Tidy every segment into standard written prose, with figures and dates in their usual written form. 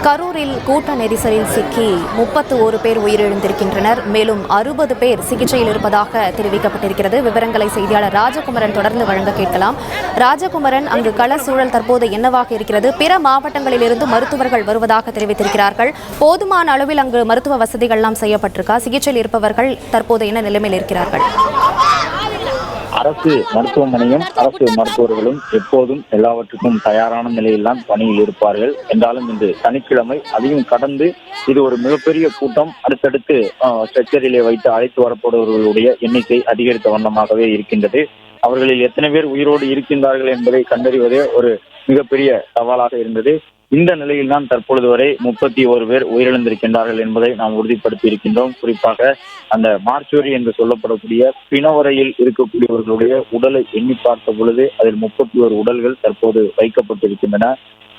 கரூரில் கூட்ட நெரிசலில் சிக்கி 31 பேர் உயிரிழந்திருக்கின்றனர். மேலும் 60 பேர் சிகிச்சையில் இருப்பதாக தெரிவிக்கப்பட்டிருக்கிறது. விவரங்களை செய்தியாளர் ராஜகுமரன் தொடர்ந்து வழங்க கேட்கலாம். ராஜகுமரன், அங்கு கள சூழல் தற்போது என்னவாக இருக்கிறது? பிற மாவட்டங்களிலிருந்து மருத்துவர்கள் வருவதாக தெரிவித்திருக்கிறார்கள். போதுமான அளவில் அங்கு மருத்துவ வசதிகள் எல்லாம் செய்யப்பட்டிருக்கா? சிகிச்சையில் இருப்பவர்கள் தற்போது என்ன நிலைமையில் இருக்கிறார்கள்? அரசு மருத்துவமனையும் அரசு மருத்துவர்களும் எப்போதும் எல்லாவற்றுக்கும் தயாரான நிலையில்தான் பணியில் இருப்பார்கள். என்றாலும் இன்று சனிக்கிழமை அதையும் கடந்து இது ஒரு மிகப்பெரிய கூட்டம். அடுத்தடுத்து ஸ்ட்ரெச்சரிலே வைத்து அழைத்து வரப்படுபவர்களுடைய எண்ணிக்கை அதிகரித்த வண்ணமாகவே இருக்கின்றது. அவர்களில் எத்தனை பேர் உயிரோடு இருக்கின்றார்கள் என்பதை கண்டறிவதே ஒரு மிகப்பெரிய சவாலாக இருந்தது. இந்த நிலையில் தான் தற்பொழுது வரை 31 பேர் உயிரிழந்திருக்கின்றார்கள் என்பதை நாம் உறுதிப்படுத்தி இருக்கின்றோம். குறிப்பாக அந்த மார்ச்சுவரி என்று சொல்லப்படக்கூடிய பிணவரையில் இருக்கக்கூடியவர்களுடைய உடலை எண்ணி பார்த்த பொழுது அதில் 31 உடல்கள் தற்போது வைக்கப்பட்டிருக்கின்றன.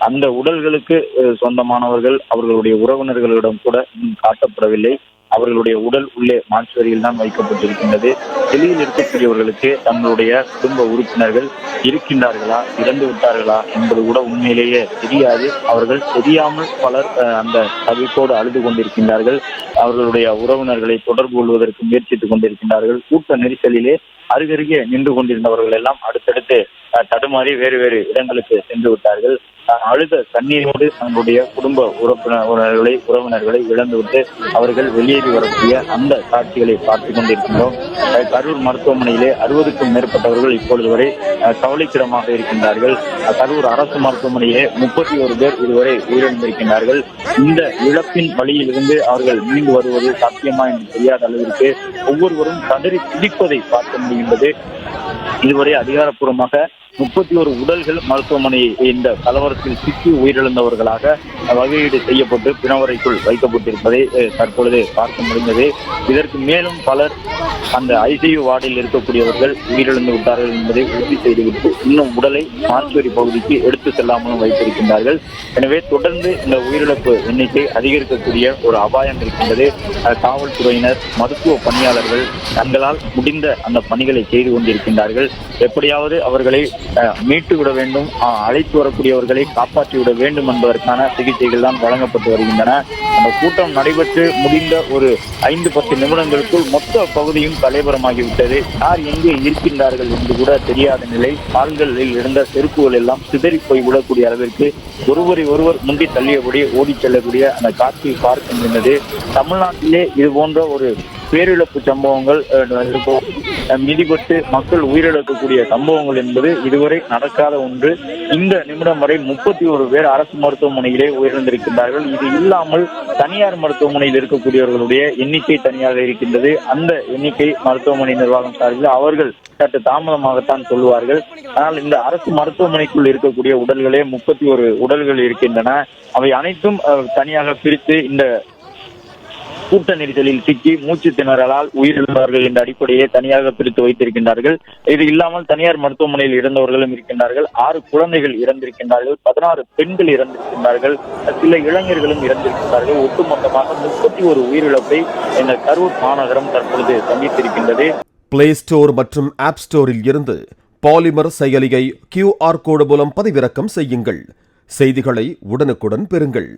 அந்த உடல்களுக்கு சொந்தமானவர்கள் அவர்களுடைய உறவினர்களிடம் கூட இன்னும் காட்டப்படவில்லை. அவர்களுடைய உடல் உள்ளே மார்ச்சுவரியில் தான் வைக்கப்பட்டிருக்கின்றது. வெளியில் இருக்கக்கூடியவர்களுக்கு தங்களுடைய குடும்ப உறுப்பினர்கள் இருக்கின்றார்களா, இறந்து விட்டார்களா என்பது கூட உண்மையிலேயே தெரியாது. அவர்கள் தெரியாமல் பலர் அந்த தவிப்போடு அழுது கொண்டிருக்கின்றார்கள். அவர்களுடைய உறவினர்களை தொடர்பு கொள்வதற்கு முயற்சித்துக் கொண்டிருக்கின்றார்கள். கூட்ட நெரிசலிலே அருகருகே நின்று கொண்டிருந்தவர்கள் எல்லாம் அடுத்தடுத்து தடுமாறி வேறு வேறு இடங்களுக்கு சென்று விட்டார்கள். அழுத கண்ணீரோடு தங்களுடைய குடும்ப உறவினர்களை இழந்துவிட்டு அவர்கள் வெளியேறி வரக்கூடிய அந்த காட்சிகளை பார்த்துக் கொண்டிருக்கின்றோம். கரூர் மருத்துவமனையிலே 60க்கும் மேற்பட்டவர்கள் இப்பொழுது வரை கவலைக்கிடமாக இருக்கின்றார்கள். கரூர் அரசு மருத்துவமனையிலே 31 பேர் இதுவரை உயிரிழந்திருக்கின்றார்கள். இந்த இழப்பின் வழியில் இருந்து அவர்கள் மீண்டு வருவது சாத்தியமா என்று தெரியாத அளவிற்கு ஒவ்வொருவரும் கதறி துடிப்பதை பார்க்க முடிகின்றது. இதுவரை அதிகாரப்பூர்வமாக 31 உடல்கள் மருத்துவமனை இந்த கலவரத்தில் சிக்கி உயிரிழந்தவர்களாக வகையீடு செய்யப்பட்டு பிணவரைக்குள் வைக்கப்பட்டிருப்பதை தற்பொழுது பார்க்க முடிந்தது. இதற்கு மேலும் பலர் அந்த ஐசியு வார்டில் இருக்கக்கூடியவர்கள் உயிரிழந்து விட்டார்கள் என்பதை உறுதி செய்துவிட்டு இன்னும் உடலை மார்ச்சுவரி பகுதிக்கு எடுத்து செல்லாமலும் வைத்திருக்கின்றார்கள். எனவே தொடர்ந்து இந்த உயிரிழப்பு எண்ணிக்கை அதிகரிக்கக்கூடிய ஒரு அபாயம் இருக்கின்றது. காவல்துறையினர், மருத்துவ பணியாளர்கள் தங்களால் முடிந்த அந்த பணிகளை செய்து கொண்டிருக்கின்றார்கள். எப்படியாவது அவர்களை மீட்டு விட வேண்டும், அழைத்து வரக்கூடியவர்களை காப்பாற்றி விட வேண்டும் என்பதற்கான சிகிச்சைகள் தான் வழங்கப்பட்டு வருகின்றன. அந்த கூட்டம் நடைபெற்று முடிந்த ஒரு 5-10 நிமிடங்களுக்குள் மொத்த பகுதியும் கலைபரமாகிவிட்டது. யார் எங்கே இருக்கின்றார்கள் என்று கூட தெரியாத நிலை. கால்களில் இருந்த செருப்புகள் எல்லாம் சிதறி போய் விடக்கூடிய அளவிற்கு ஒருவரை ஒருவர் முந்தி தள்ளியபடி ஓடி செல்லக்கூடிய அந்த காட்சியை பார்க்க முடிந்தது. தமிழ்நாட்டிலே இது போன்ற ஒரு பேரிழப்பு சம்பவங்கள் மிதிபட்டு மக்கள் உயிரிழக்கக்கூடிய சம்பவங்கள் என்பது இதுவரை நடக்காத ஒன்று. இந்த நிமிடம் வரை 31 பேர் அரசு மருத்துவமனையிலே உயிரிழந்திருக்கின்றார்கள். இது இல்லாமல் தனியார் மருத்துவமனையில் இருக்கக்கூடியவர்களுடைய எண்ணிக்கை தனியாக இருக்கின்றது. அந்த எண்ணிக்கை மருத்துவமனை நிர்வாகம் சார்பில் அவர்கள் சற்று தாமதமாகத்தான் சொல்லுவார்கள். ஆனால் இந்த அரசு மருத்துவமனைக்குள் இருக்கக்கூடிய உடல்களே 31 உடல்கள் இருக்கின்றன. அவை அனைத்தும் தனியாக பிரித்து இந்த கூட்ட நெரிசலில் சிக்கி மூச்சு திணறலால் உயிரிழந்தவர்கள் என்ற அடிப்படையை தனியாக பிரித்து வைத்திருக்கின்றார்கள். இது இல்லாமல் தனியார் மருத்துவமனையில் இறந்தவர்களும் இருக்கின்றார்கள். 6 குழந்தைகள் இறந்திருக்கின்றார்கள். 16 பெண்கள் இறந்திருக்கின்றார்கள். சில இளைஞர்களும் இறந்திருக்கின்றார்கள். ஒட்டுமொத்தமாக 31 உயிரிழப்பை இந்த கரூர் மாநகரம் தற்பொழுது சந்தித்திருக்கின்றது. பிளே ஸ்டோர் மற்றும் ஆப் ஸ்டோரில் இருந்து பாலிமர் செயலியை QR கோடு மூலம் பதிவிறக்கம் செய்யுங்கள். செய்திகளை உடனுக்குடன் பெறுங்கள்.